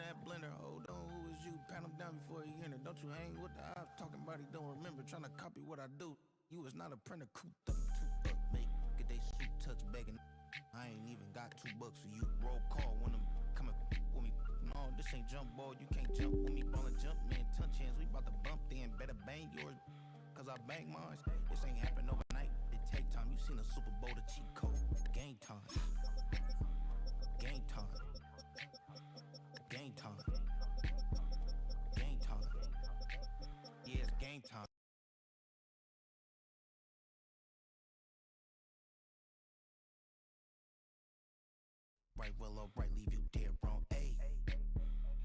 that blender. Hold on, who is you? Pat him down before he enter. Don't you hang with the ops talking about he don't remember. Trying to copy what I do. You is not a printer. Cooped up, tooped up, make get they suit touch begging. I ain't even got $2 for you. Roll call when I'm coming with me. No, this ain't jump ball. You can't jump with me. Ballin' jump, man. Touch hands. We bout to bump then. Better bang yours. Cause I bang mine. This ain't happen overnight. It take time. You seen a Super Bowl, the cheat code. Game time. Game time. Game time. Game time. Yeah, it's game time. Right, well, alright, leave you dead wrong. Ayy,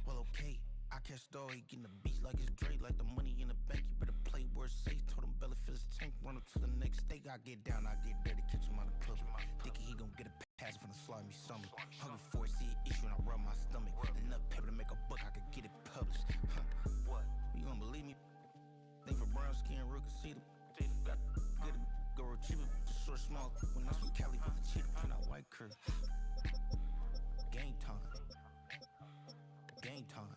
well, okay. I catch the dog, he getting the beats like it's Dre, like the money in the bank. You better play where it's safe. Told him belly fill his tank, run up to the next state. I get down, I get dirty, catch him on the club. Thinking he gon' get a pass from the slimy stomach. Hungry for it, see it issue, and I rub my stomach. Enough paper to make a book, I could get it published. What? You don't believe me? Think for brown skin, real can see them. Got good, go retrieve it, short, small. When I'm from Cali with the cheetah, and I white curve. Game time. Game time.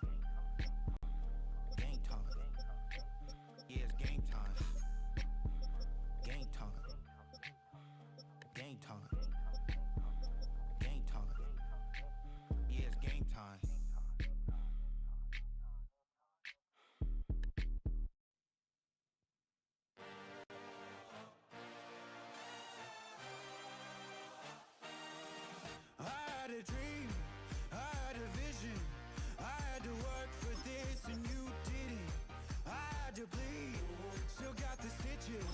Game time. Yeah, it's game time. Game time. Game time. Game time. Yeah, it's game time. I had a dream, I had a vision, I had to work for this and you didn't. I had to bleed, still got the stitches.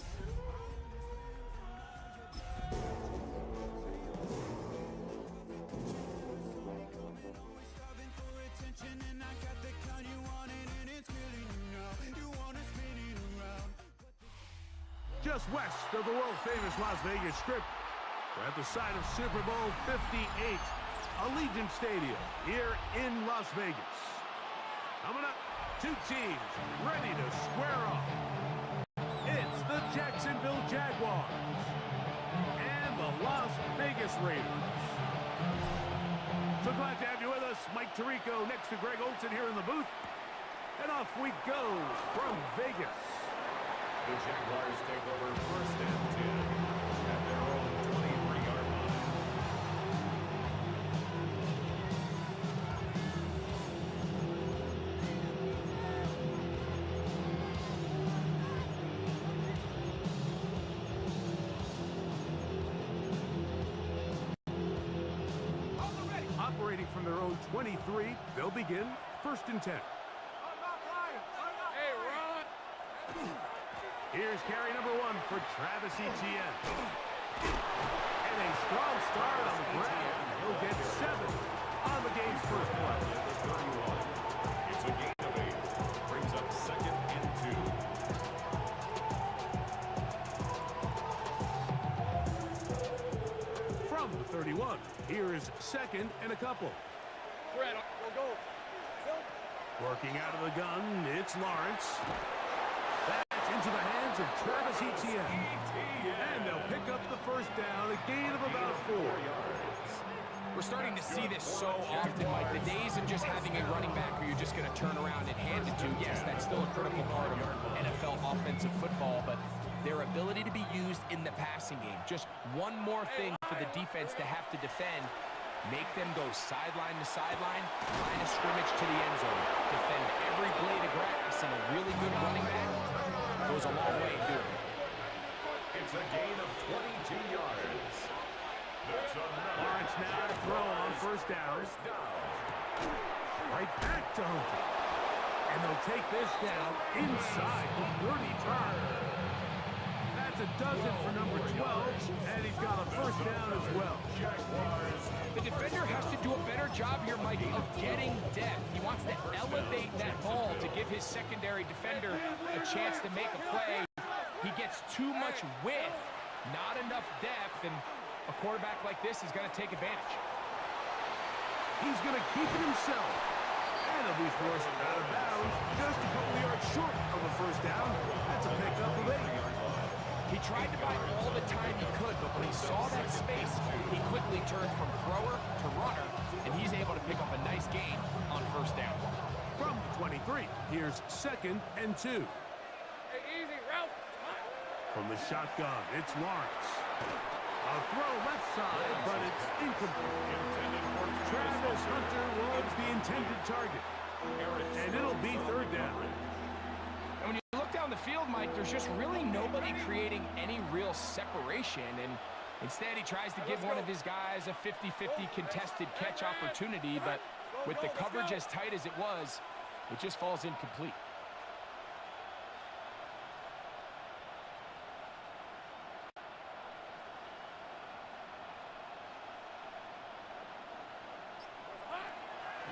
Always starving for attention and I got the kind you wanted and it's killing you now. You wanna spin it around. Just west of the world-famous Las Vegas Strip, we're at the site of Super Bowl 58, Allegiant Stadium here in Las Vegas. Coming up, two teams ready to square off. It's the Jacksonville Jaguars and the Las Vegas Raiders. So glad to have you with us. Mike Tirico next to Greg Olson here in the booth. And off we go from Vegas. The Jaguars take over first and 10 at their own 23-yard line. Operating from their own 23, they'll begin first and 10. Hey, Ron! Here's carry number 1 for Travis Etienne. And a strong start on the ground. He'll get 7 on the game's first play. It's a gain of 8. Brings up second and 2. From the 31, here is second and a couple. Fred, go. Working out of the gun, it's Lawrence. That's into the hands of Travis Etienne. And they'll pick up the first down, a gain of about 4 yards. We're starting to see this so often, Mike. The days of just having a running back where you're just going to turn around and hand it to, yes, that's still a critical part of NFL offensive football, but their ability to be used in the passing game. Just one more thing for the defense to have to defend. Make them go sideline to sideline, line of scrimmage to the end zone. Defend every blade of grass, and a really good running back goes a long way in doing it. It's a gain of 22 yards. That's Lawrence now to throw on first down. Right back to Hunter. And they'll take this down inside the 35. That's a dozen for number 12, and he's got a first down as well. The defender has to do a better job here, Mike, of getting depth. He wants to elevate that ball to give his secondary defender a chance to make a play. He gets too much width, not enough depth, and a quarterback like this is going to take advantage. He's going to keep it himself. And he'll be forced out of bounds just a couple of yards short of a first down. That's a pickup of 8. He tried to buy all the time he could, but when he saw that space, he quickly turned from thrower to runner, and he's able to pick up a nice gain on first down. From the 23, here's 2nd and 2. Hey, easy, route. From the shotgun, it's Lawrence. A throw left side, but it's incomplete. Travis Hunter was the intended target. And it'll be 3rd down. And when you look down the field, Mike, there's just really nobody creating any real separation. And instead, he tries to give one of his guys a 50-50 contested catch opportunity. But with the coverage as tight as it was, it just falls incomplete.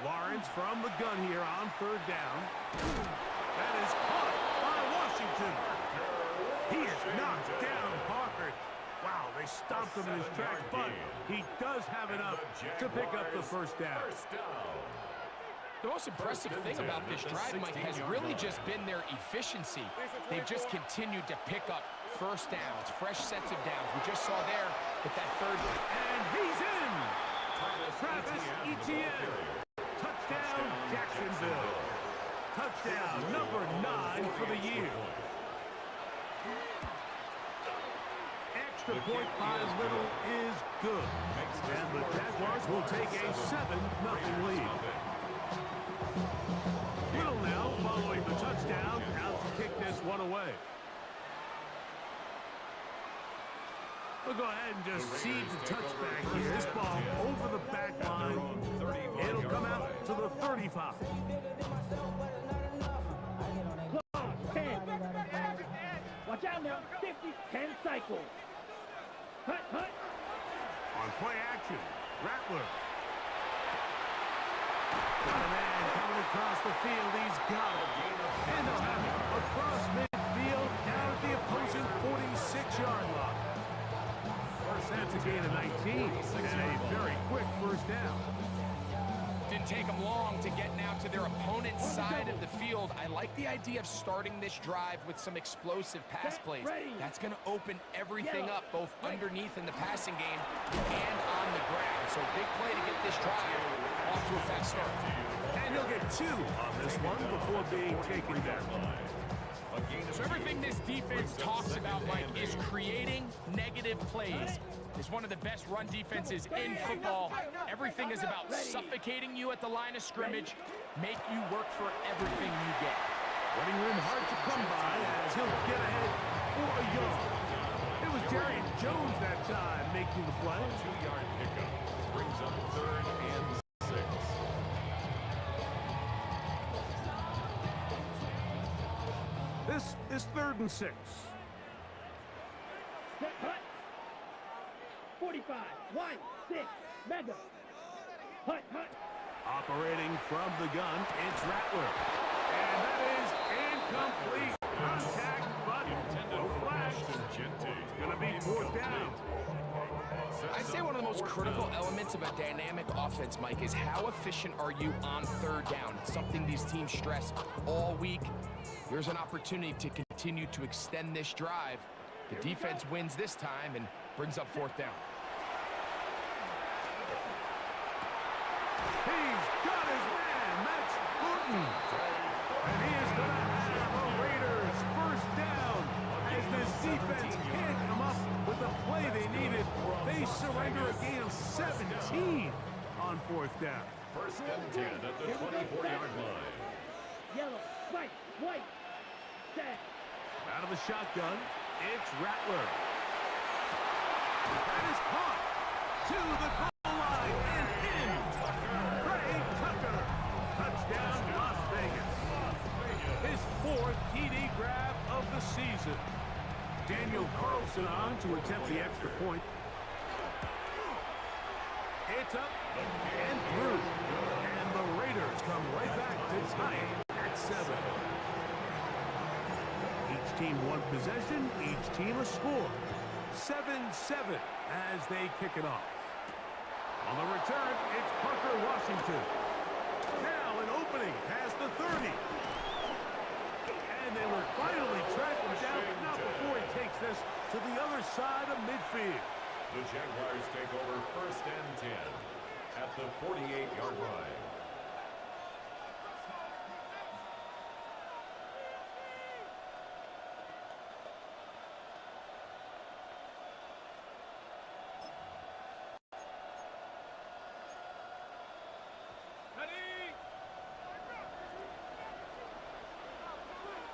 Lawrence from the gun here on 3rd down. That is caught by Washington. He is knocked down hard. Wow, they stopped him in his tracks, but he does have enough to pick up the 1st down. The most impressive thing about this drive, Mike, has really just been their efficiency. They've just continued to pick up 1st downs, fresh sets of downs. We just saw there with that 3rd one. And he's in! Travis Etienne. Touchdown, Jacksonville. Touchdown, number 9 for the year. Extra point by Little is good. And the Jaguars will take a 7-0 lead. Little now following the touchdown, out to kick this one away. We'll go ahead and just seed the touchback here. This ball over the back line. It'll come out to the 35. 10. Watch out now. 50, 10 cycle. Hut, hut. On play action, Rattler. Got a man coming across the field. He's got it. And they'll have it across midfield down at the opposing 46-yard line. That's a gain of 19 and a very quick 1st down. Didn't take them long to get now to their opponent's side of the field. I like the idea of starting this drive with some explosive pass plays. That's going to open everything up, both underneath in the passing game and on the ground. So big play to get this drive off to a fast start. And he'll get 2 on this one before being taken down. So everything this defense talks about, Mike, is creating negative plays. It's one of the best run defenses in football. Everything is about suffocating you at the line of scrimmage, make you work for everything you get. Running room hard to come by as he'll get ahead for a yard. It was Darian Jones that time making the play. 2-yard pickup brings up 3rd and 6. This is 3rd and 6. Set, hut. 45, 1, 6, mega. Hut, hut. Operating from the gun, it's Rattler. And that is incomplete. Contact, but no flash. It's going to be 4th down. I'd say one of the most critical elements of a dynamic offense, Mike, is how efficient are you on 3rd down. It's something these teams stress all week. Here's an opportunity to continue to extend this drive. The defense wins this time and brings up 4th down. He's got his man. That's Booten. And he is going to have a Raiders 1st down as this defense can't come up with the play they needed. They surrender a gain of 17 on 4th down. 1st and 10 at the 24-yard line. Yellow, white, white. Set. Out of the shotgun, it's Rattler. That is caught to the goal line and in. Ray Tucker. Touchdown, Las Vegas. His 4th TD grab of the season. Daniel Carlson on to attempt the extra point. It's up and through. And the Raiders come right back to tie it at 7. Each team one possession, each team a score. 7-7 as they kick it off. On the return, it's Parker Washington. Now an opening past the 30. And they will finally track him down, but not before he takes takes this to the other side of midfield. The Jaguars take over 1st and 10 at the 48-yard line.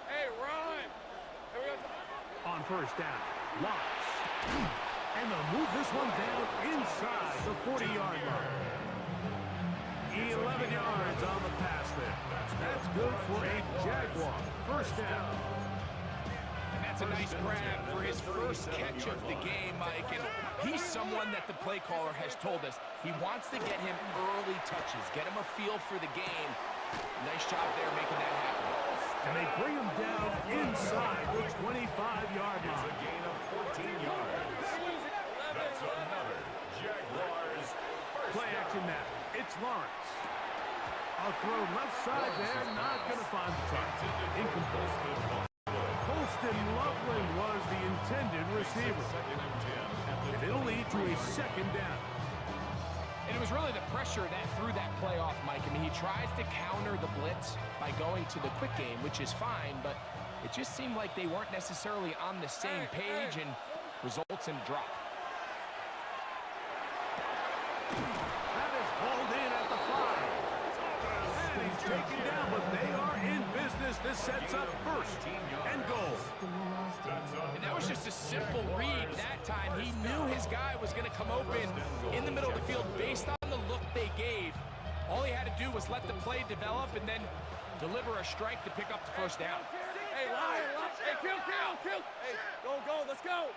Hey, run! On 1st down, Lawrence. And they'll move this one down inside the 40-yard line. 11 yards on the pass there. That's good for a Jaguar. 1st down. And that's a nice grab for his first catch of the game, Mike. And he's someone that the play caller has told us he wants to get him early touches, get him a feel for the game. Nice job there making that happen. And they bring him down inside the 25-yard It's a line. gain of 14 yards. That's another Jaguars first Play action now. It's Lawrence. A throw left side there, not going to find the target. Incomplete. Colston Loveland was the intended receiver. 2nd and 10 at the And it'll lead to a 2nd down. And it was really the pressure that threw that play off, Mike. I mean, he tries to counter the blitz by going to the quick game, which is fine, but it just seemed like they weren't necessarily on the same page and results in a drop. That is hauled in at the 5. And he's taken down, but they are in business. This sets up 1st and goal. And that was just a simple read that time. He knew his guy was going to come open in the middle of the field based on the look they gave. All he had to do was let the play develop and then deliver a strike to pick up the 1st down. Hey, line. Hey, kill. Hey, go, let's go.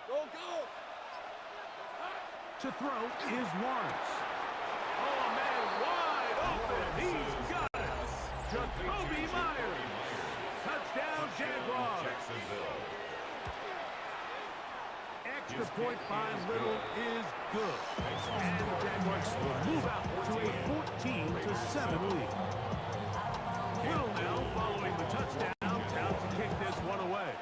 Go. To throw is Lawrence. Oh, man, wide open. He's got it. Jacoby Myers. Touchdown, Jaguars. Jacksonville. Extra point by Little is good. And the Jaguars will move out to a 14-7 lead. Little now following the touchdown. Out to kick this one away.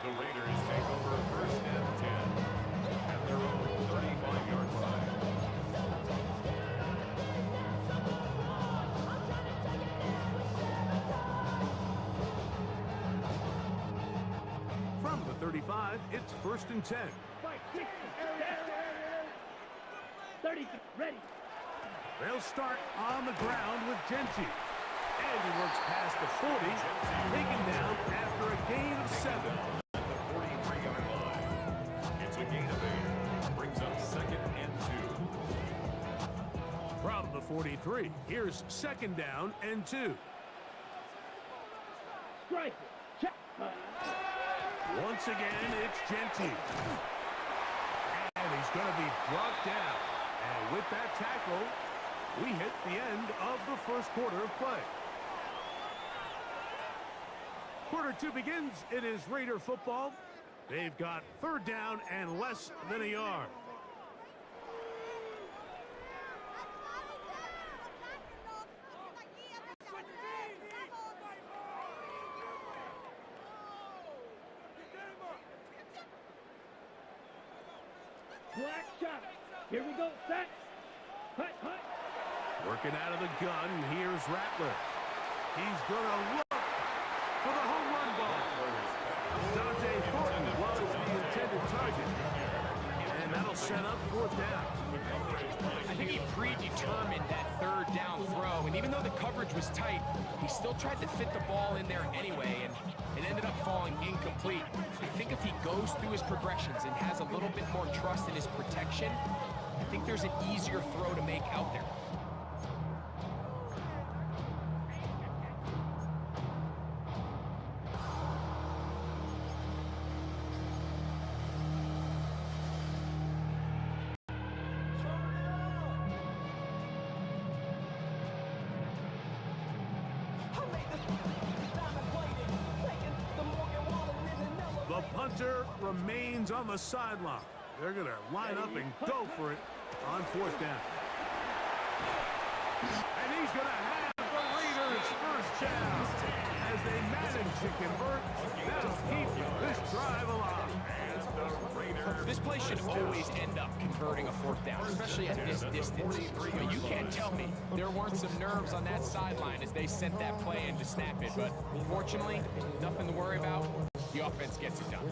The Raiders take over 1st and 10 at their own 35-yard line. From the 35, it's 1st and 10. 30, ready. They'll start on the ground with Genty. And he works past the 40, taken down after a gain of 7. At the 43-yard line. It's a gain of 8. Brings up 2nd and 2. From the 43, here's 2nd down and 2. Strike. Check. Once again, it's Genty. And he's going to be brought down. And with that tackle, we hit the end of the 1st quarter of play. Quarter 2 begins. It is Raider football. They've got 3rd down and less than a yard. Black shot. Here we go. Set. Hut. Working out of the gun, here's Rattler. He's going to look for the home run ball. Dante Thornton was the intended target. And that'll set up 4th down. I think he predetermined that 3rd down throw, and even though the coverage was tight, he still tried to fit the ball in there anyway, and it ended up falling incomplete. I think if he goes through his progressions and has a little bit more trust in his protection, I think there's an easier throw to make out there. The punter remains on the sideline. They're going to line up and go for it on 4th down. And he's going to have the Raiders to convert. That'll keep this drive alive. This play should always end up converting a fourth down, especially at this distance. But you can't tell me there weren't some nerves on that sideline as they sent that play in to snap it. But fortunately, nothing to worry about. The offense gets it done.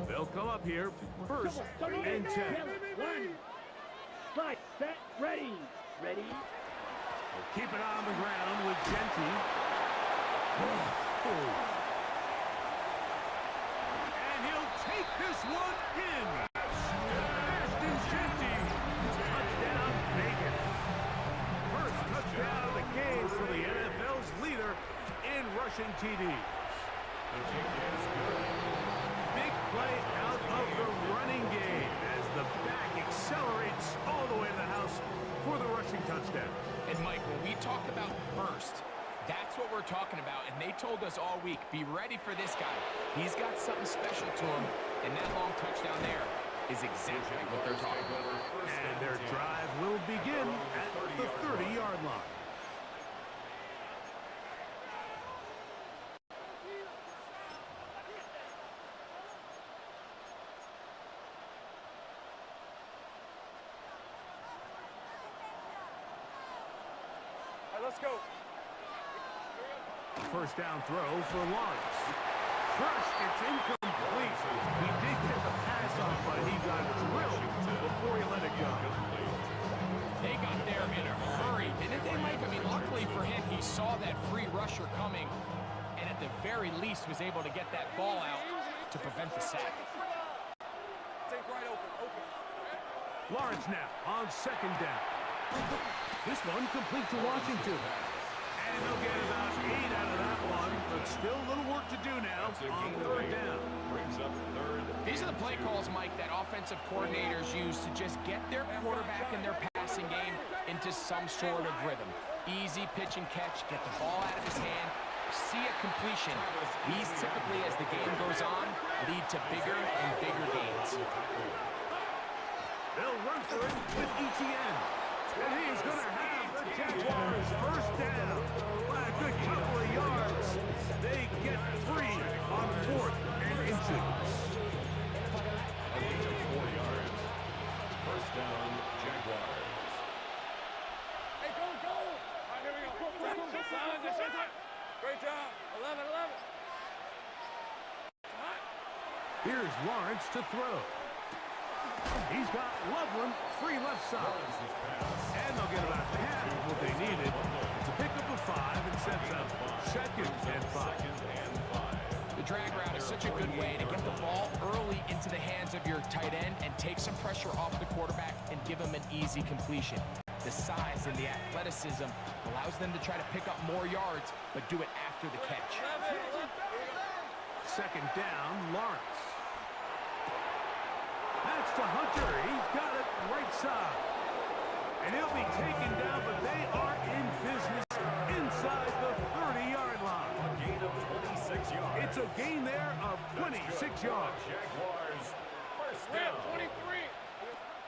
They'll come up here first and 10. One. Slide, set, ready. Ready. They'll keep it on the ground with Genty. And he'll take this one in. Ashton Genty. Touchdown Vegas. First touchdown of the game for the NFL's leader in rushing TDs. Big play out of the running game as the back accelerates all the way to the house for the rushing touchdown. And Mike, when we talk about burst, that's what we're talking about. And they told us all week, be ready for this guy. He's got something special to him. And that long touchdown there is exactly what they're talking about. And their drive will begin at the 30-yard line. Let's go. First down throw for Lawrence. First, it's incomplete. He did get the pass off, but he got drilled before he let it go. They got there in a hurry, didn't they, Mike? I mean, luckily for him, he saw that free rusher coming, and at the very least was able to get that ball out to prevent the sack. Take right open. Lawrence now on second down. This one complete to Washington. And they'll get about 8 out of that one, but still a little work to do now on third down. Brings up third. These are the play calls, Mike, that offensive coordinators use to just get their quarterback and their passing game into some sort of rhythm. Easy pitch and catch, get the ball out of his hand, see a completion. These typically, as the game goes on, lead to bigger and bigger gains. They'll run for it with ETN. And he's going to have the Jaguars first down. By a good couple of yards. They get 3 on 4th and inches. A gain of 4 yards. First down, Jaguars. Hey, go. All right, here we go. Great job. 11. Here's Lawrence to throw. He's got Loveland free left side. And they'll get about half of what they needed to pick up a 5 and sets up second and 5. The drag route is such a good way to get the ball early into the hands of your tight end and take some pressure off the quarterback and give him an easy completion. The size and the athleticism allows them to try to pick up more yards, but do it after the catch. Second down, Lawrence. That's to Hunter. He's got it right side. And he'll be taken down, but they are in business inside the 30-yard line. A gain of 26 yards. It's a gain there of 26 yards. Jaguars first down. 23.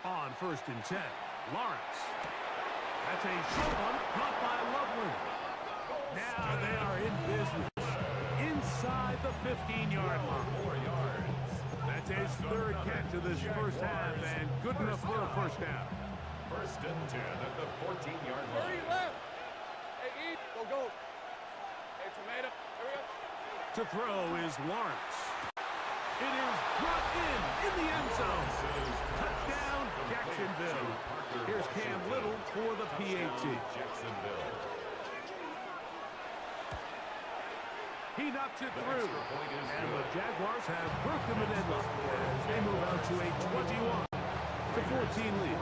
On first and 10, Lawrence. That's a short one caught by Loveland. Now they are in business inside the 15-yard line. 4 yards. That's his third catch of this first half, and good enough for a first down. First and 10 at the 14-yard 30 line. left. Hey, eat. Go. Hey, tomato. Here we go. To throw is Lawrence. It is brought in the end zone. Touchdown, Jacksonville. Here's Cam Little for the PAT. Jacksonville. He knocks it through. And the Jaguars have broken the deadlock as they move out to a 21-14 lead.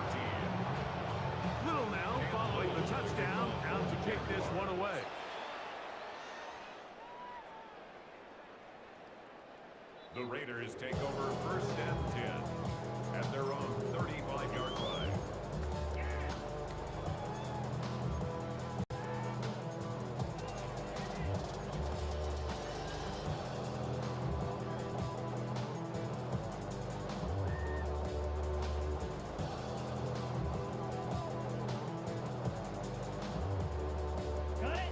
Little now following the touchdown, out to kick this one away. The Raiders take over first and 10 at their own 35-yard line. Got it.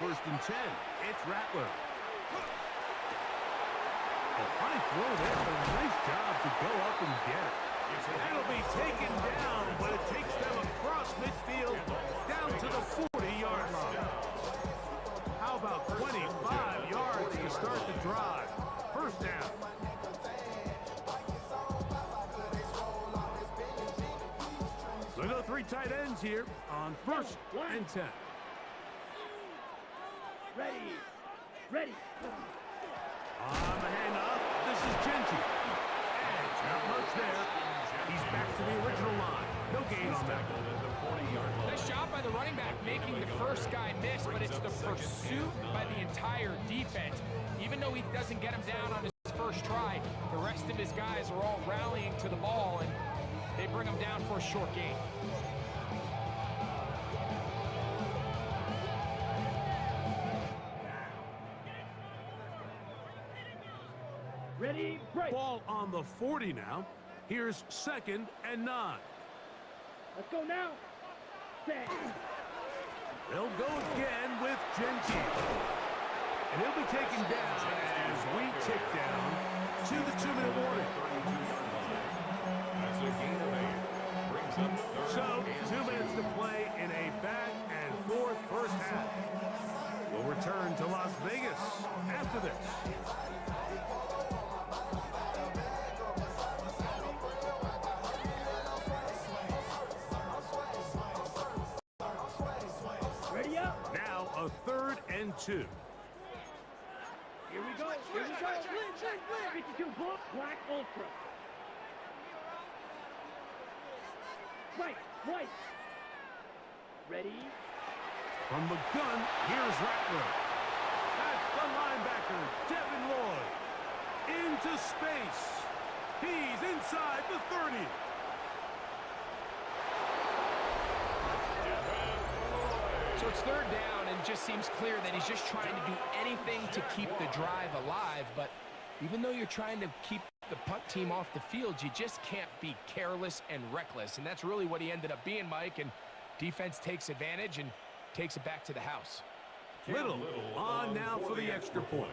first and 10. It's Rattler. A high throw there, but a nice job to go up and get it. It'll be taken down, but it takes them across midfield down to the 40-yard line. How about 25 yards to start the drive? First down. So go 3 tight ends here on first and 10. Ready. Ready. On the handoff, this is Genty. And not much there. He's back to the original line. No gain on that one. Nice job by the running back making the first guy miss, but it's the pursuit by the entire defense. Even though he doesn't get him down on his first try, the rest of his guys are all rallying to the ball, and they bring him down for a short gain. Ready, break. Ball on the 40 now. Here's second and 9. Let's go now. Set. They'll go again with Genty. And he'll be taken down as we tick down to the 2-minute warning. That's a gain of 8. Brings up So, 2 minutes to play in a back-and-forth first half. We'll return to Las Vegas after this. Ready up. Now a 3rd and 2. Here we go. Here we go. 52 book, Black Ultra. Right. Right. Ready. From the gun, here's Rattler. That's the linebacker, Devin Lloyd. Into space. He's inside the 30. So it's 3rd down, and it just seems clear that he's just trying to do anything to keep the drive alive. But even though you're trying to keep the punt team off the field, you just can't be careless and reckless. And that's really what he ended up being, Mike. And defense takes advantage and takes it back to the house. Little on now for the extra point.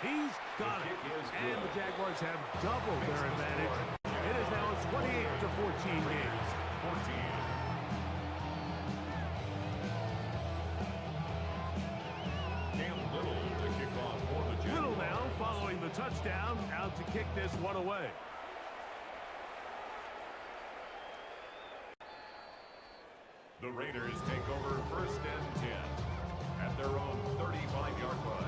He's got it. And the Jaguars have doubled their advantage. It is now a 28-14 game. 14. Cam Little to kick off for the Jaguars. Little now following the touchdown, out to kick this one away. The Raiders take over first and 10 at their own 35-yard line.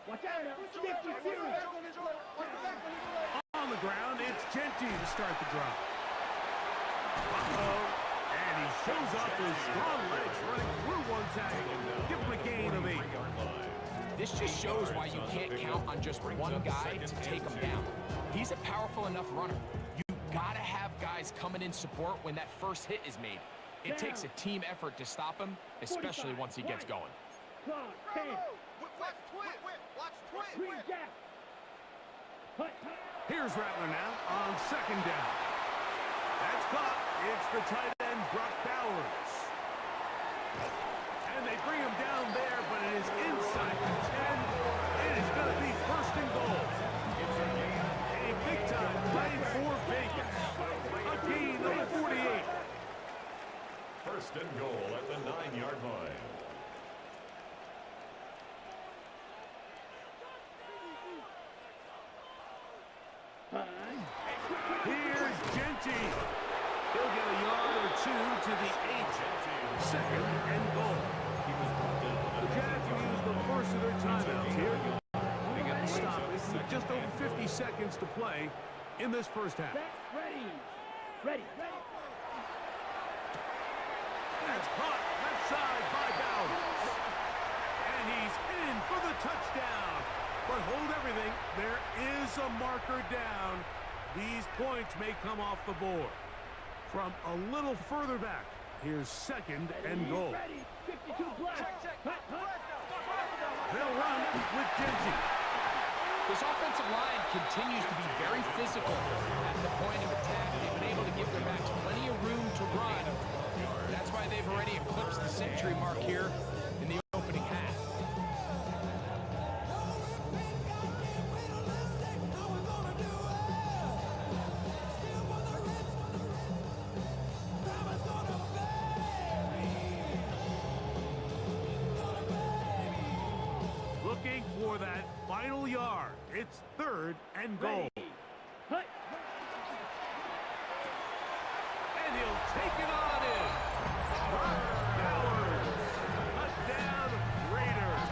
Watch out now. 50 series. On the ground, it's Genty to start the drive. Uh-oh. And he shows up with strong legs running through one tackle. Give him a gain of 8. This just shows why you can't count on just one guy to take him down. He's a powerful enough runner. You gotta have guys coming in support when that first hit is made. It takes a team effort to stop him, especially once he gets going. Clock, 10. Green Jack. Hut, hut. Here's Rattler now on second down. That's caught. It's the tight end, Brock Bowers. And they bring him down there, but it is inside the 10. It is going to be first and goal. A big-time play for Vegas. A gain of 48. First and goal at the 9-yard line. Here's Genty. He'll get a yard or 2 to the 8. Second and goal. The Jags will use the first of their timeouts here. They got to stop it with just over 50 seconds to play in this first half. Ready. Ready. Ready. That's caught left side by Bowers. the touchdown. But hold everything. There is a marker down. These points may come off the board. From a little further back, here's 2nd and goal. Ready. 52 black. They'll run with Genji. This offensive line continues to be very physical at the point of attack. They've been able to give their backs plenty of room to run. That's why they've already eclipsed the century mark here in the opening half. Looking for that final yard. It's 3rd and goal. Hut. And he'll take it on in. Touchdown, Raiders.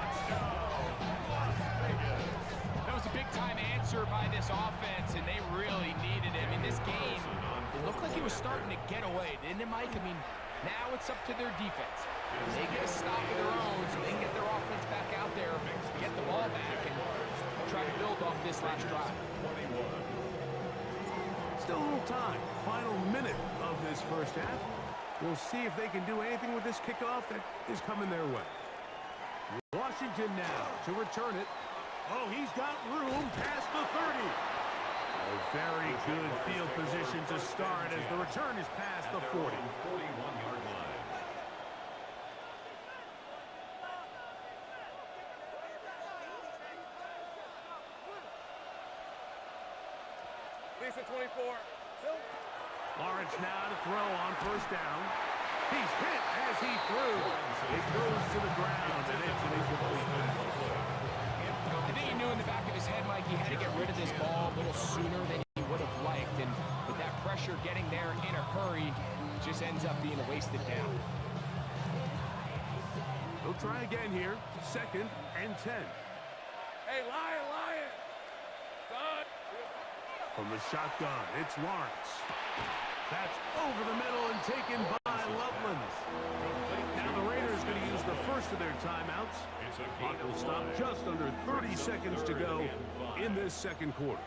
That was a big-time answer by this offense, and they really needed it. I mean, this game, it looked like it was starting to get away, didn't it, Mike? I mean, now it's up to their defense. They get a stop of their own, so they can get their offense back out there, get the ball back, and try to build off this last drive. Still a little time. Final minute of this first half. We'll see if they can do anything with this kickoff that is coming their way. Washington now to return it. Oh, he's got room past the 30. A very good field position to start as the return is past the 40. 41-yard line. Lisa 24. Lawrence now to throw on first down. He's hit as he threw. It goes to the ground, and it's an incomplete pass. I think he knew in the back of his head, Mike, he had to get rid of this ball a little sooner than he would have liked. And with that pressure getting there in a hurry, it just ends up being a wasted down. He'll try again here. 2nd and 10. Hey, Lion. Son. From the shotgun, it's Lawrence. That's over the middle and taken by Loveland. Now the Raiders going to use the first of their timeouts. Clock will stop just under 30 seconds to go in this second quarter.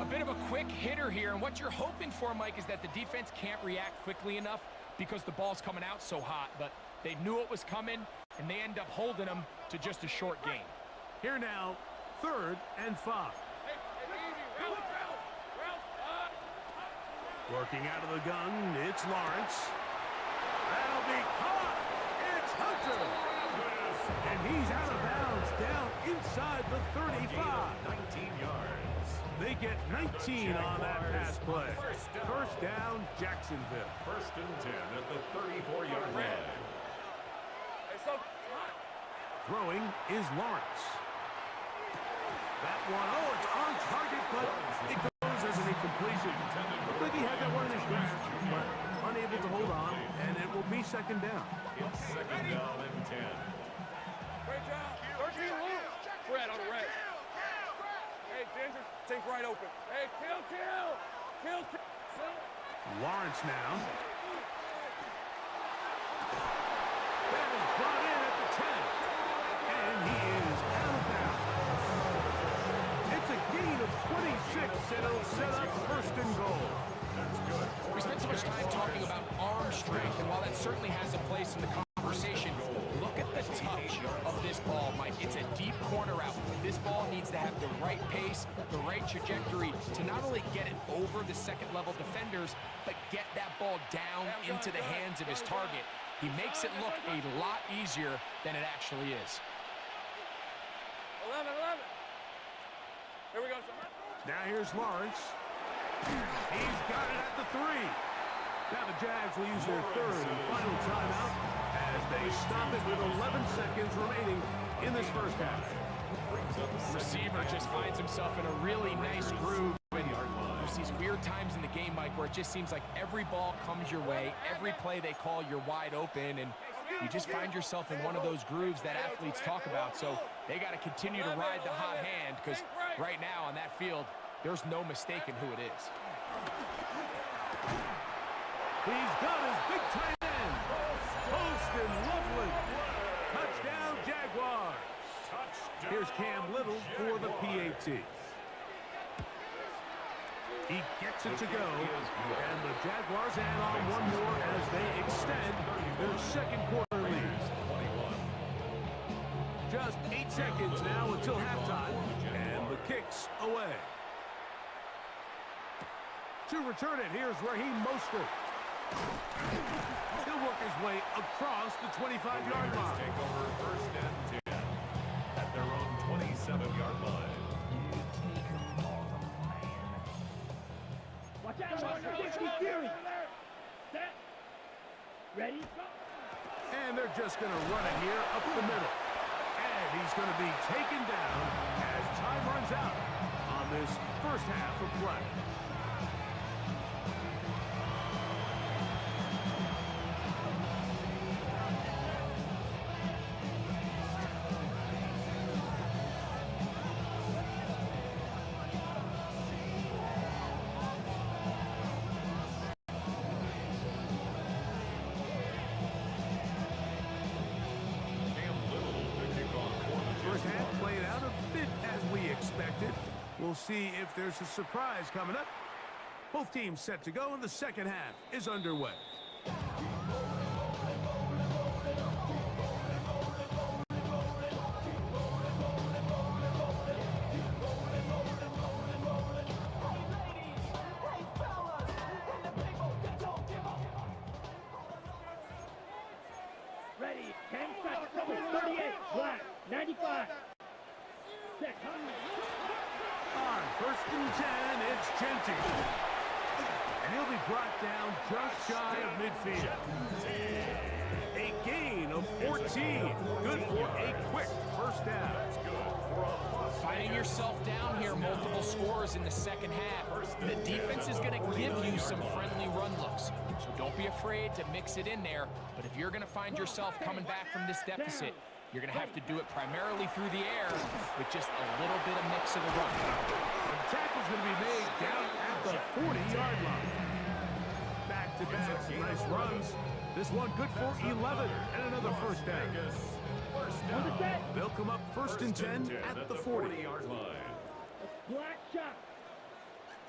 A bit of a quick hitter here, and what you're hoping for, Mike, is that the defense can't react quickly enough because the ball's coming out so hot, but they knew it was coming, and they end up holding them to just a short gain. Here now, 3rd and 5. Working out of the gun, it's Lawrence. That'll be caught. It's Hunter. And he's out of bounds down inside the 35. 19 yards. They get 19 on that pass play. First down, Jacksonville. 1st and 10 at the 34-yard line. Throwing is Lawrence. That one, it's on target, but it goes as an incompletion. Looked like he had that one in his grasp, but unable to hold on, and it will be 2nd down. It's 2nd down and 10. Great job. 13 loose. Fred on the right. Hey, Ginger, take right open. Hey, kill. Lawrence now. That is brought in at the 10. And he is out of bounds. It's a gain of 26, and it'll set up 1st and goal. We spent so much time talking about arm strength, and while that certainly has a place in the conversation, look at the touch of this ball, Mike. It's a deep corner out. This ball needs to have the right pace, the right trajectory to not only get it over the second-level defenders, but get that ball down into the hands of his target. He makes it look a lot easier than it actually is. 11. Here we go, son. Now here's Lawrence. He's got it at the 3. Now the Jags will use their 3rd and final timeout as they stop it with 11 seconds remaining in this first half. Receiver just finds himself in a really nice groove. And there's these weird times in the game, Mike, where it just seems like every ball comes your way, every play they call, you're wide open, and you just find yourself in one of those grooves that athletes talk about. So they got to continue to ride the hot hand, because right now on that field, there's no mistaking who it is. He's got his big tight end. Post and Loveland. Touchdown, Jaguars. Here's Cam Little for the PAT. He gets it to go, and the Jaguars add on one more as they extend their second quarter lead. Just 8 seconds now until halftime, and the kick's away. To return it, here's Raheem Mostert. He'll work his way across the 25-yard line. Take over first and 10 at their own 27-yard line. Watch out, 60 Fury. Set. Ready? And they're just going to run it here up the middle. And he's going to be taken down as time runs out on this first half of play. First half played out a bit as we expected. We'll see if there's a surprise coming up. Both teams set to go, and the second half is underway. Ready. 10 seconds. 38. Black. 95. Set. On first and 10, it's Genty. And he'll be brought down just shy of midfield. A gain of 14. Good for a quick first down. Finding yourself down here, multiple scores in the second half. The defense is going to give you some friendly run looks. So don't be afraid to mix it in there. But if you're going to find yourself coming back from this deficit, you're going to have to do it primarily through the air with just a little bit of mix of the run. The tackle's going to be made down at the 40-yard line. Back-to-back nice runs. This one good for 11 and another first down. They'll come up first and 10 at the 40-yard line. Black shot.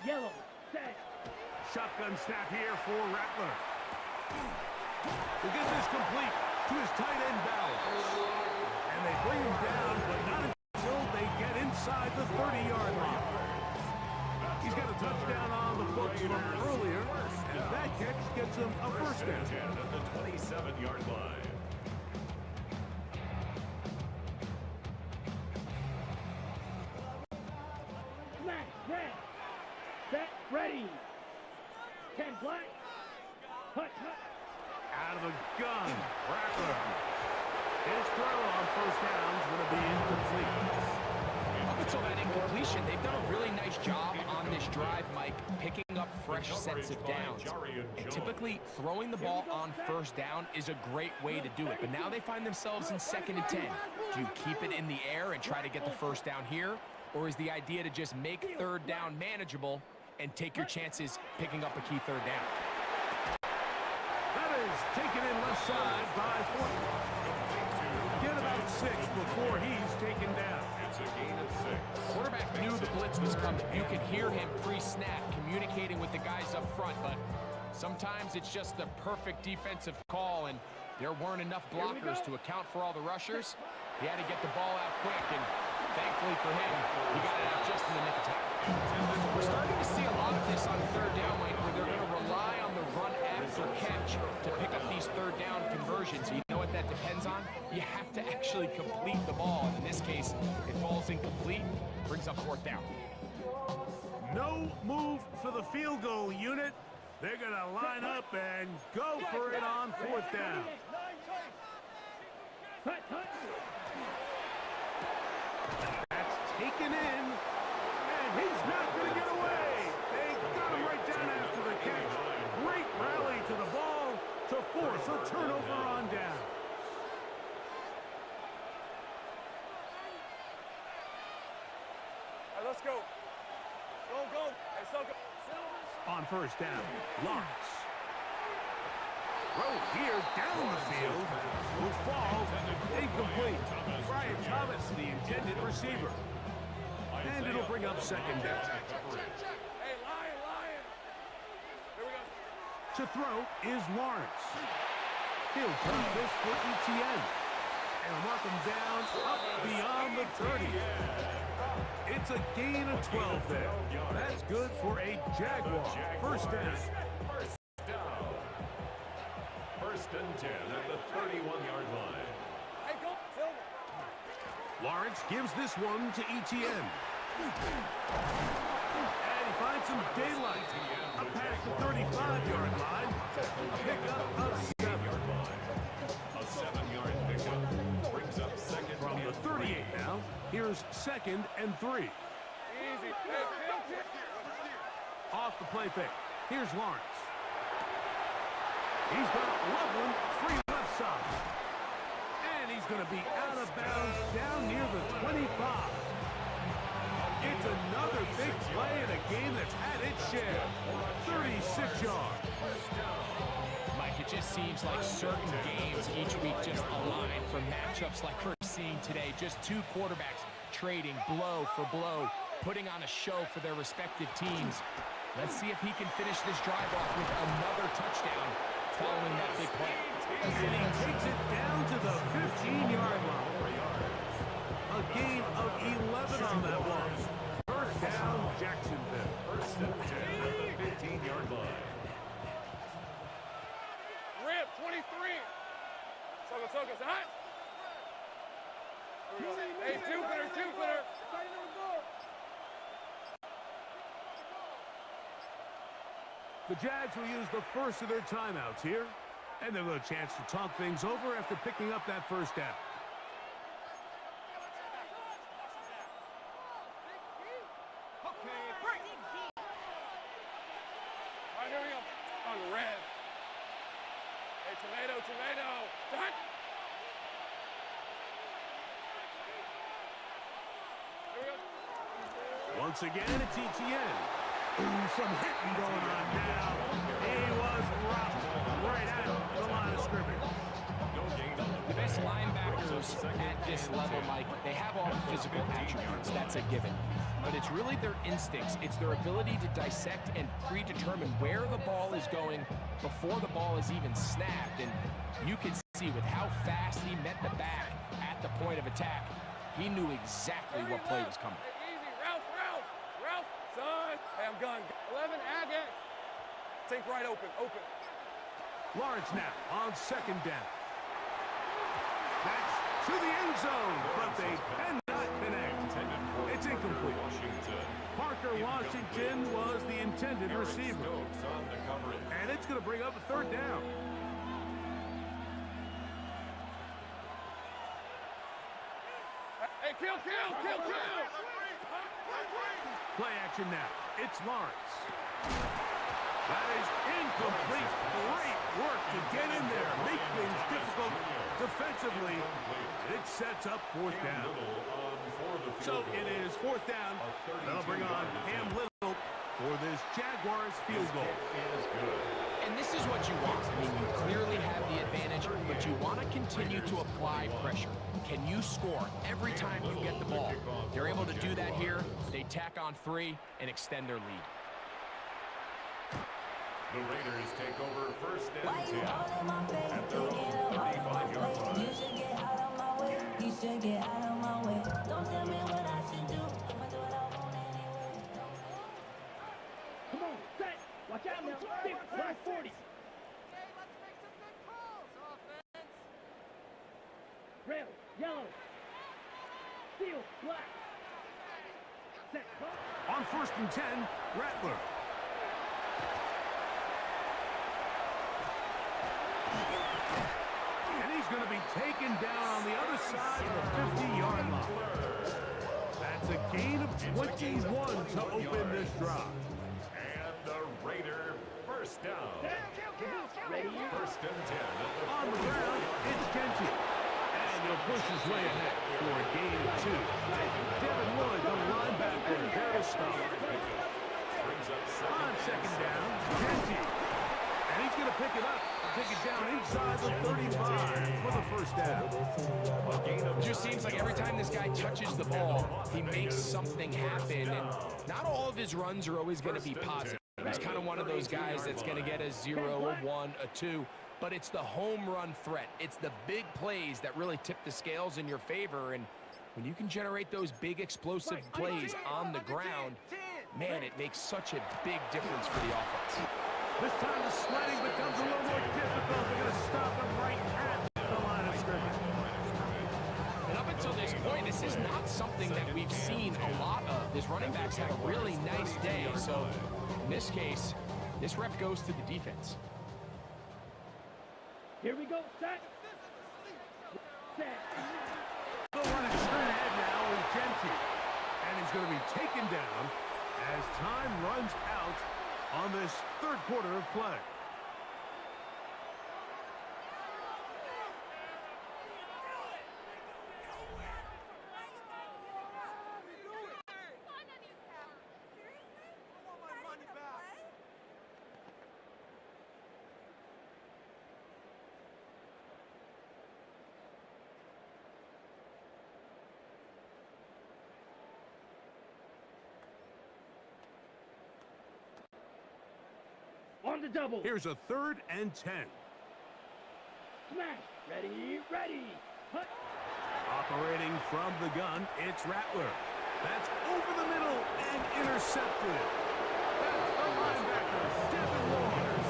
Yellow. Set. Shotgun snap here for Rattler. We'll get this complete to his tight end Bowers. And they bring him down, but not until they get inside the 30-yard line. He's got a touchdown on the books from earlier, and that catch gets him a first down. At the 27-yard line. Smash. Red. Set. Ready. 10 black. Hut. Out of the gun, Rattler. His throw on first down is going to be incomplete. Up until that incompletion, they've done a really nice job on this drive, Mike, picking up fresh sets of downs. And typically, throwing the ball on first down is a great way to do it. But now they find themselves in second and 10. Do you keep it in the air and try to get the first down here? Or is the idea to just make third down manageable and take your chances picking up a key third down? That is taken in left side by 40. Get about 6 before he's taken down. It's a gain of 6. Quarterback knew the blitz was coming. You could hear him pre-snap communicating with the guys up front, but sometimes it's just the perfect defensive call, and there weren't enough blockers to account for all the rushers. He had to get the ball out quick, and thankfully for him, he got it out just in the nick of time. We're starting to see a lot of this on third down, Mike, where they're going to rely on the run after catch to pick up these third down conversions. You know what that depends on? You have to actually complete the ball. And in this case, it falls incomplete, brings up fourth down. No move for the field goal unit. They're going to line up and go for it on fourth down. That's taken in, and he's not going to get away. They got him right down after the catch. Great rally to the ball to force a turnover on down. All right, let's go. Go. Hey, so go. On first down, Lawrence. Throw here down the field will fall incomplete. Brian Thomas, the intended receiver. And it'll bring up second down. Hey, Lion. Here we go. To throw is Lawrence. He'll turn this for ETN. And mark him down up beyond the 30. It's a gain of 12 there. That's good for a Jaguar. First down. First and 10 at the 31-yard line. Hey, go, Silver. Lawrence gives this one to ETN. And he finds some daylight. Up past the 35-yard line. A pickup of 7. A 7-yard pickup brings up second From the 38 now, here's second and 3. Easy. Hey, Off the play fake. Here's Lawrence. He's got Loveland free left side. And he's going to be out of bounds down near the 25. It's another big play in a game that's had its share. 36 yards. Mike, it just seems like certain games each week just align for matchups like we're seeing today. Just two quarterbacks trading blow for blow, putting on a show for their respective teams. Let's see if he can finish this drive off with another touchdown following that big play. And he takes it down to the 15-yard line. A gain of 11 on that one. First down, Jacksonville. First and 10 at the 15-yard line. Rip, 23. Soka, hot. Hey, Jupiter. The Jags will use the first of their timeouts here, and they'll have a chance to talk things over after picking up that first down. All right, here we go. On red. Hey, tomato. Hot. Here we go. Once again, it's ETN. Ooh, some hitting going on now. He was rocked right at the line of scrimmage. The best linebackers at this level, Mike, they have all the physical attributes. That's a given. But it's really their instincts. It's their ability to dissect and predetermine where the ball is going before the ball is even snapped. And you can see with how fast he met the back at the point of attack, he knew exactly what play was coming. Hey, easy. Ralph, son. Hey, I'm gone. 11, Agate. Take right open. Lawrence now on second down. That's to the end zone, but they cannot connect. It's incomplete. Parker Washington was the intended receiver. And it's going to bring up a third down. Hey, kill. Play action now. It's Lawrence. That is incomplete. Great work to get in there, make things difficult defensively. It sets up fourth down. So it is fourth down. They'll bring on Cam Little for this Jaguars field goal. And this is what you want. I mean, you clearly have the advantage, but you want to continue to apply pressure. Can you score every time you get the ball? They're able to do that here. They tack on 3 and extend their lead. The Raiders take over first and 10 at their own 35-yard line. You should get out of my way. You should get out of my way. Don't tell me what I should do. I'ma do what I want anyway. Come on, set. Watch out now. 40. Red, yellow. Steel, black. Set. On first and 10, Rattler. And he's going to be taken down on the other side of the 50-yard line. That's a gain of 21 to open this drive. And the Raider first down. First and 10 On the ground, it's Genty. And he'll push his way ahead for a gain of 2. Devin Lloyd, the linebacker, there to stop. On second down, Genty. And he's going to pick it up take it down inside the 35 for the first down. It just seems like every time this guy touches the ball, he makes something happen, and not all of his runs are always going to be positive. He's kind of one of those guys that's going to get a 0, a 1, a 2, but it's the home run threat. It's the big plays that really tip the scales in your favor, and when you can generate those big explosive plays on the ground, man, it makes such a big difference for the offense. This time the sledding becomes a little more difficult. They're going to stop him right at the line of scrimmage. And up until this point, this is not something that we've seen a lot of. This running back's had a really nice day, so in this case, this rep goes to the defense. Here we go, set. Set. They'll run it straight ahead now with Genty. And he's going to be taken down as time runs out on this third quarter of play. On the double. Here's a 3rd and 10. Smash. Ready, ready. Hut. Operating from the gun, it's Rattler. That's over the middle and intercepted. That's the linebacker, Devin Waters.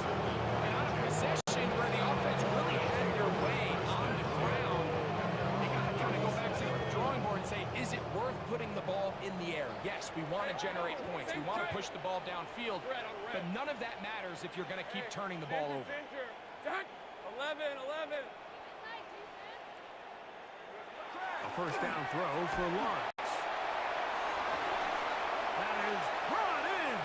And on a possession where the offense really had their way on the ground, they got to kind of go back to the drawing board and say, is it worth putting the ball in the air? Yes, we want to generate points. We want to push the ball downfield, but none of that matters if you're going to keep turning the ball over. 11. A first down throw for Lawrence. That is brought in.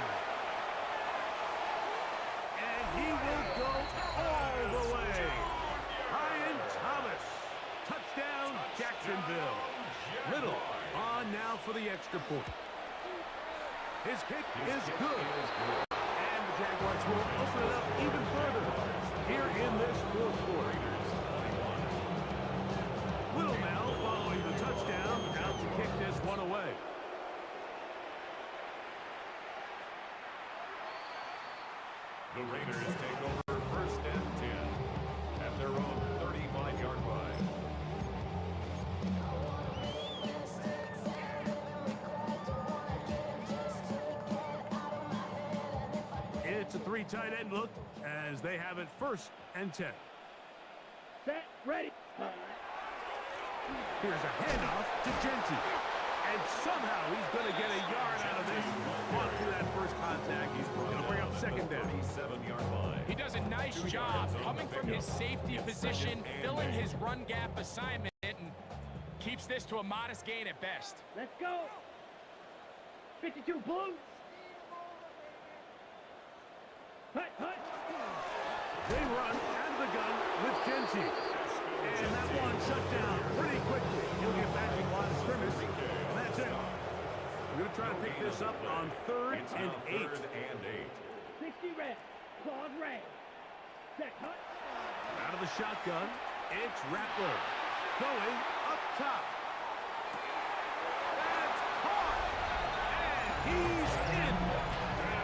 And he will go all the way. Ryan Thomas. Touchdown, Jacksonville. Little on now for the extra point. His kick is good. And the Jaguars will open it up even further here in this fourth quarter. Little now following the touchdown, out to kick this one away. The Raiders take over 1st and 10 at their own 35-yard line. It's a 3 tight end look as they have it 1st and 10. Set. Ready. Here's a handoff to Genty. And somehow he's going to get a yard out of this. On through that first contact. He's going to bring up 2nd down. 37-yard line. He does a nice job coming from his safety position, filling his run gap assignment, and keeps this to a modest gain at best. Let's go. 52 Blues. Hut, hut. They run out of the gun with Genty. And that one shut down pretty quickly. He'll get back to the line of scrimmage. And that's it. We're going to try to pick this up on 3rd and 8. 60 red. Claws red. Set, hut. Out of the shotgun, it's Rattler. Going up top. That's caught. And he's in.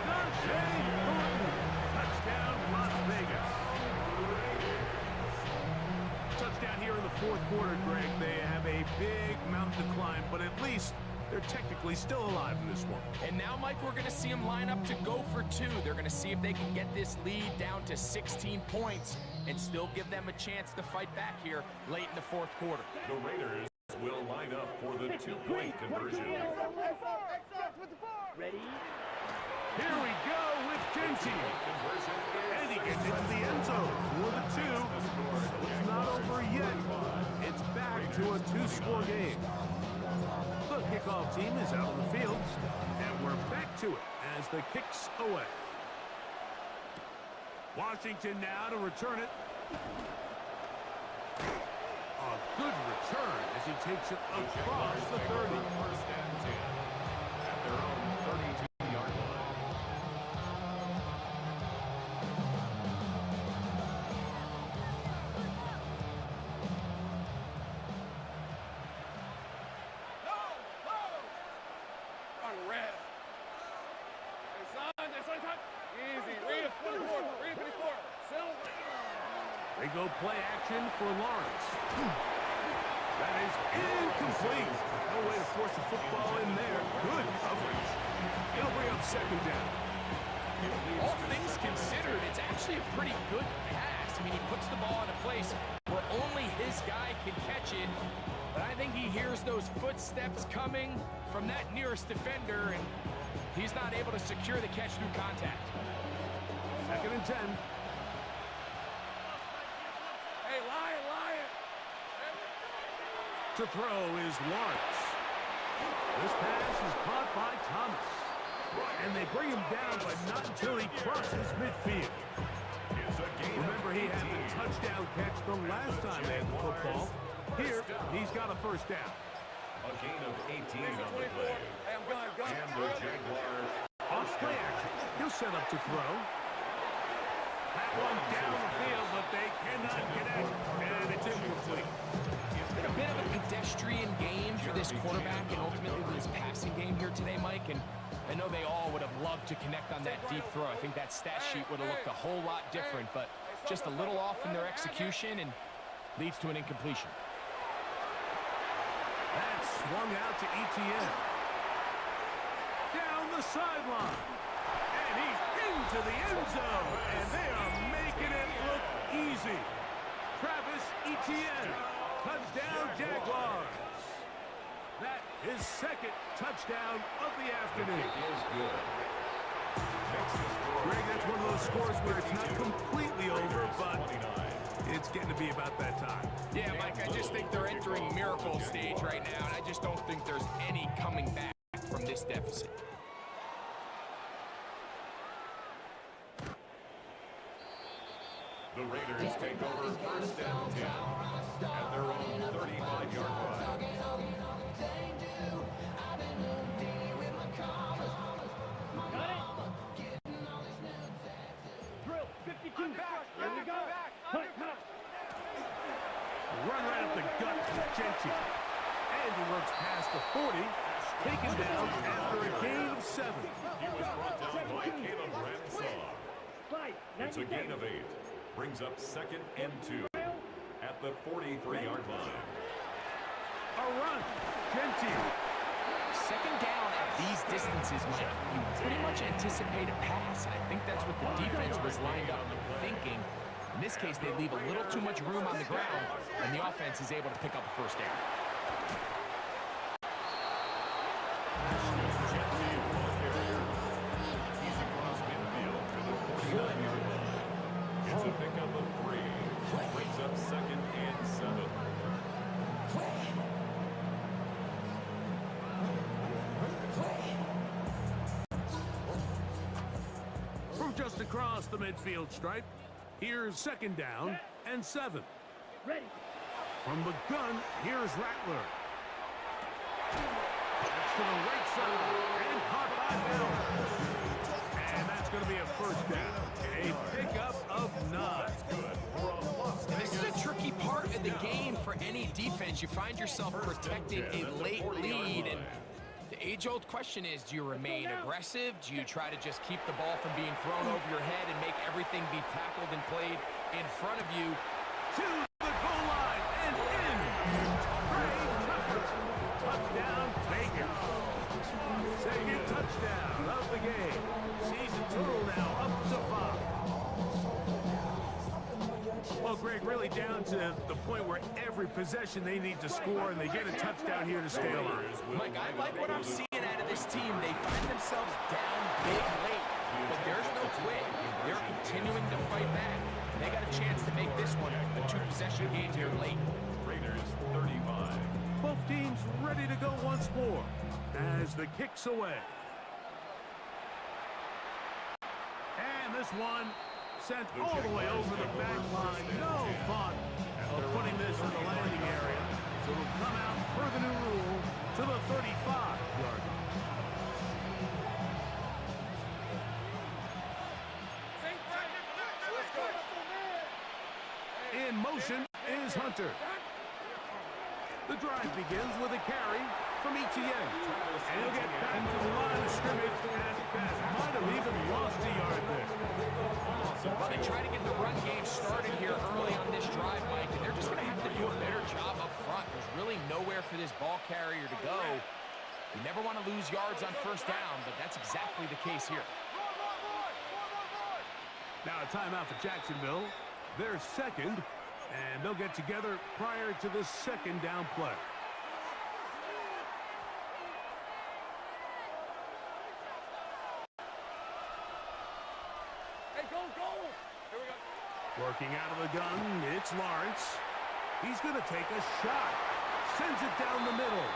Dante Thornton. Touchdown, Las Vegas. Touchdown here in the fourth quarter, Greg. They have a big mountain to climb, but at least they're technically still alive in this one. And now, Mike, we're going to see them line up to go for 2. They're going to see if they can get this lead down to 16 points and still give them a chance to fight back here late in the fourth quarter. The Raiders will line up for the 2-point conversion. Ready. Here we go with Genty. And he gets into the end zone for the 2. So it's not over yet. It's back to a 2-score game. The kickoff team is out on the field, and we're back to it as the kick's away. Washington now to return it. A good return as he takes it across the 30. 1st and 10 at their own 32-yard line. They go play action for Lawrence. That is incomplete. No way to force the football in there. Good coverage. It'll bring up second down. All things considered, it's actually a pretty good pass. I mean, he puts the ball in a place where only his guy can catch it. But I think he hears those footsteps coming from that nearest defender, and he's not able to secure the catch through contact. 2nd and 10. Hey, Lion! To throw is Lawrence. This pass is caught by Thomas. And they bring him down, but not until he crosses midfield. Remember, he had the touchdown catch the last time they had the football. Here, he's got a first down. A gain of 18 on the play. Hey, I'm gone. And the Jaguars. Off play action. He'll set up to throw. That one down the field, but they cannot connect. And it's incomplete. It's been a bit of a pedestrian game for this quarterback and ultimately his passing game here today, Mike. And I know they all would have loved to connect on that deep throw. I think that stat sheet would have looked a whole lot different, but just a little off in their execution and leads to an incompletion. That's swung out to Etienne. Down the sideline. And he's into the end zone. And they are making it look easy. Travis Etienne. Touchdown, Jaguars. That is second touchdown of the afternoon. Greg, that's one of those scores where it's not completely over, but it's getting to be about that time. Yeah, Mike, I just think they're entering miracle stage right now, and I just don't think there's any coming back from this deficit. The Raiders take over 1st and 10 at their own 35-yard line. Got it? Drill, 52 back. Here we go. Cut. Run right up the gut to Genty. And he works past the 40. Taken down after a gain of 7. He was brought down by Caleb Ransaw. It's a gain of 8. Brings up 2nd and 2 at the 43-yard line. A run. Genty. 2nd down at these distances, Mike, you pretty much anticipate a pass, and I think that's what the defense was lined up thinking. In this case, they leave a little too much room on the ground, and the offense is able to pick up a first down. He's across midfield to the 49-yard line. It's a pickup of 3. Brings up 2nd and 7. From just across the midfield stripe, here's 2nd down and 7. Ready. From the gun, here's Rattler. That's to the right side and caught by Bell. And that's going to be a first down. A pickup of 9. And this is a tricky part of the game for any defense. You find yourself protecting a late lead, and the age-old question is, do you remain aggressive? Do you try to just keep the ball from being thrown over your head and make everything be tackled and played in front of you? To the goal line and in. Touchdown, Vegas. 2nd touchdown of the game. Season total now up to 5. Well, Greg, really down to the point where every possession they need to score, and they get a touchdown here to stay alive. Mike, I like what I'm seeing out of this team. They find themselves down big late, but there's no quit. They're continuing to fight back. They got a chance to make this one a 2-possession game here late. Raiders 35. Both teams ready to go once more as the kick's away. And this one sent all the way over the back line. No thought of putting this in the landing area. So it'll come out per the new rule to the 35-yard line. In motion is Hunter. The drive begins with a carry from Etienne. And he'll get back to the line of scrimmage at best. Might have even lost a yard there. Well, they try to get the run game started here early on this drive, Mike, and they're just going to have to do a better job up front. There's really nowhere for this ball carrier to go. You never want to lose yards on first down, but that's exactly the case here. Now a timeout for Jacksonville. They're second, and they'll get together prior to the second down play. Hey, go! Here we go. Working out of the gun, it's Lawrence. He's going to take a shot. Sends it down the middle.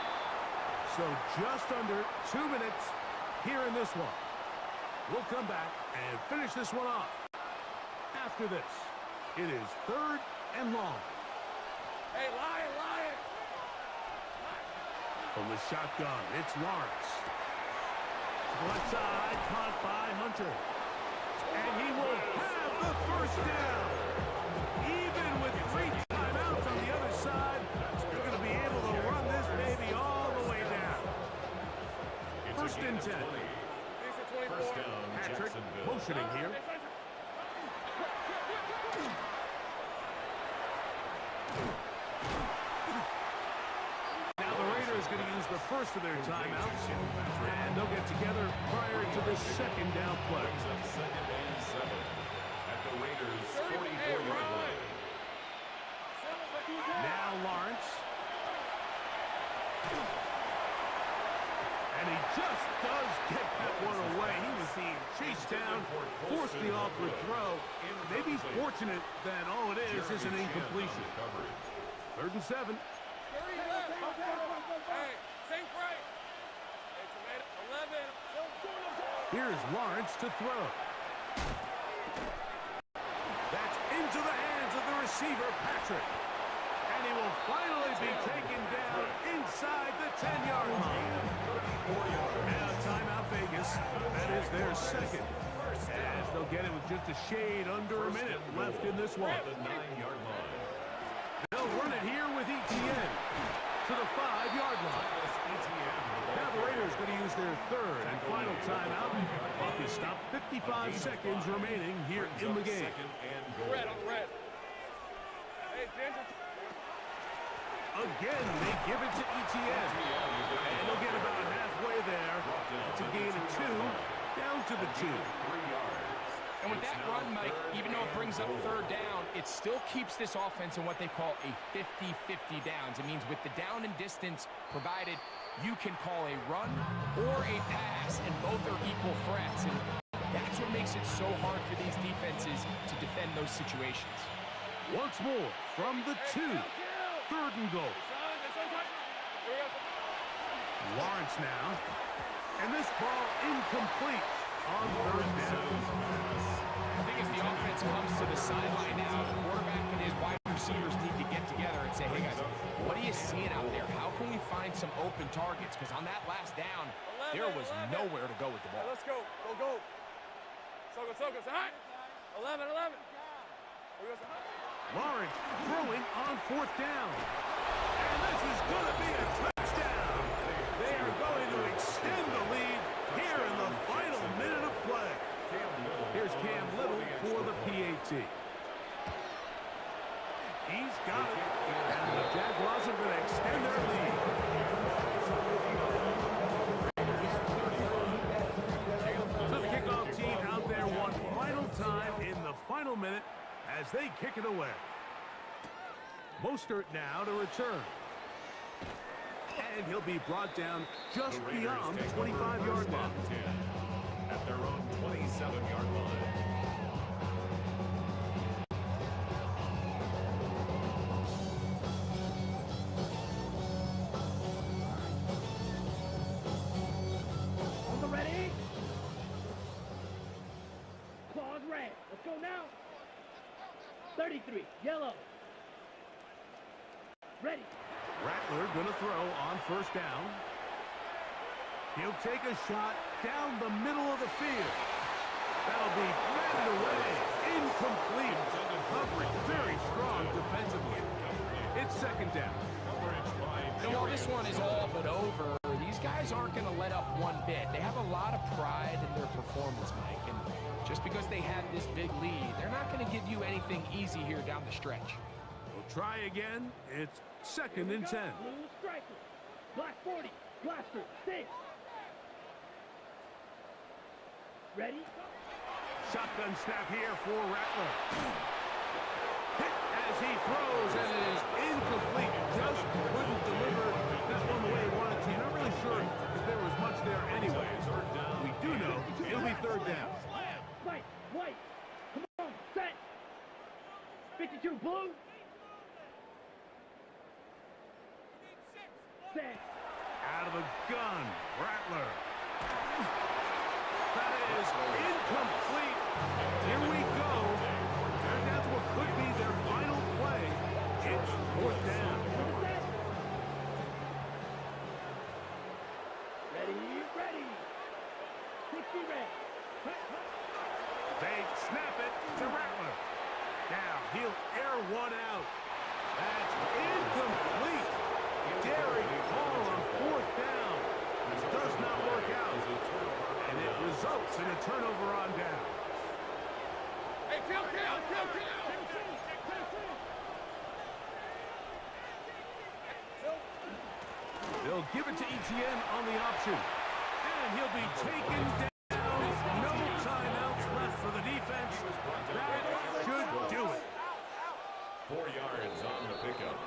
So just under 2 minutes here in this one. We'll come back and finish this one off. After this, it is 3rd and long. Hey, Lion! From the shotgun, it's Lawrence. To the left side, caught by Hunter. And he will have the first down. Even with 3 timeouts on the other side, they're going to be able to run this baby all the way down. First and 10. First down, Patrick Jacksonville. motioning here. Now the Raiders going to use the first of their timeouts, and they'll get together prior to the second down play. Brings up 2nd and 7 at the Raiders' 44-yard line. Now Lawrence. And he just does get that one away. He was being chased down, forced the awkward throw. Maybe he's fortunate that all it is an incompletion. 3rd and 7. Hey, think right. Hey, tomato, 11. Here's Lawrence to throw. That's into the hands of the receiver, Patrick. And he will finally be taken down inside the 10-yard line. And a timeout Vegas. That is their second. As they'll get it with just a shade under a minute left in this one. At the 9-yard line. They'll run it here with ETN to the 5-yard line. Now the Raiders going to use their 3rd and final timeout. Clock is stopped. 55 seconds remaining here in the game. Red on red. Hey, Ginger. Again, they give it to ETN. And they'll get about halfway there. It's a gain of 2, down to the 2. And with that run, Mike, even though it brings up 3rd down, it still keeps this offense in what they call a 50-50 downs. It means with the down and distance provided, you can call a run or a pass, and both are equal threats. And that's what makes it so hard for these defenses to defend those situations. Once more from the 2. 3rd and goal. Lawrence now. And this ball incomplete on 3rd down. I think as the offense comes to the sideline now, the quarterback and his wide receivers need to get together and say, hey guys, what are you seeing out there? How can we find some open targets? Because on that last down, there was nowhere to go with the ball. Let's go. Go. So go. Say hi. 11. Lawrence throwing on 4th down. And this is going to be a touchdown. They are going to extend the lead here in the final minute of play. Here's Cam Little for the PAT. He's got it. And the Jaguars are going to extend their lead. So the kickoff team out there one final time in the final minute as they kick it away. Mostert now to return. And he'll be brought down just beyond the 25-yard line. At their own 27-yard line. On the ready. Claws red. Let's go now. 33, yellow. Ready. Rattler gonna throw on 1st down. He'll take a shot down the middle of the field. That'll be batted away. Incomplete. Coverage very strong defensively. It's 2nd down. And while this one is all but over, these guys aren't going to let up one bit. They have a lot of pride in their performance, Mike. And just because they have this big lead, they're not going to give you anything easy here down the stretch. try again. It's 2nd and 10. Blue striker. Black 40. Blaster. 6. Ready? Shotgun snap here for Rattler. Hit as he throws, and it is incomplete. Just couldn't deliver that one the way he wanted to. Not really sure if there was much there anyway. We do know it'll be 3rd down. Right. White. Come on. Set. 52 blue. Set. Out of the gun, Rattler. That is incomplete. Here we go. And that's what could be their final play. It's 4th down. Ready. 60 red. They snap it to Rattler. Now he'll air one out. That's incomplete. Derek Hall on 4th down. This does not work out. And it results in a turnover on down. Hey, kill! They'll give it to Etienne on the option. And he'll be taken down. No timeouts left for the defense. That should do it. 4 yards on the pickup.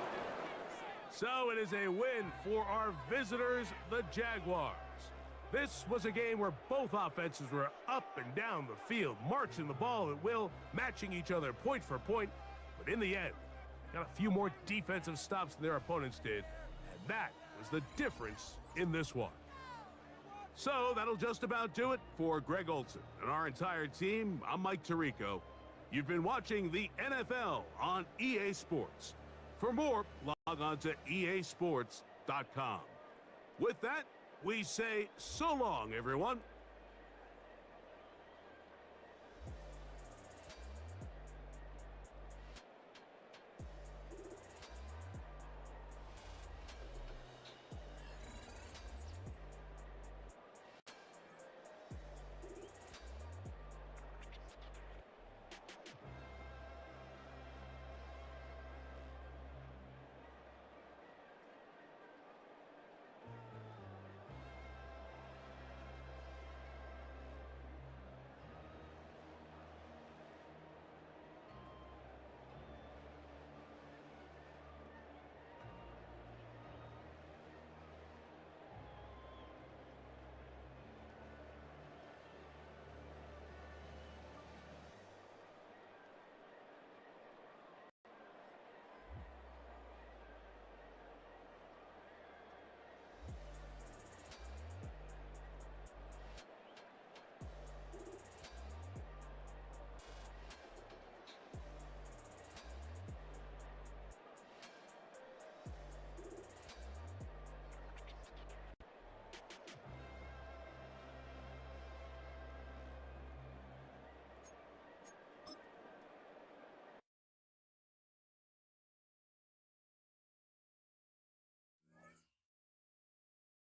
So it is a win for our visitors, the Jaguars. This was a game where both offenses were up and down the field, marching the ball at will, matching each other point for point. But in the end, they got a few more defensive stops than their opponents did. And that was the difference in this one. So that'll just about do it for Greg Olson and our entire team. I'm Mike Tirico. You've been watching the NFL on EA Sports. For more, log on to easports.com. With that, we say so long, everyone.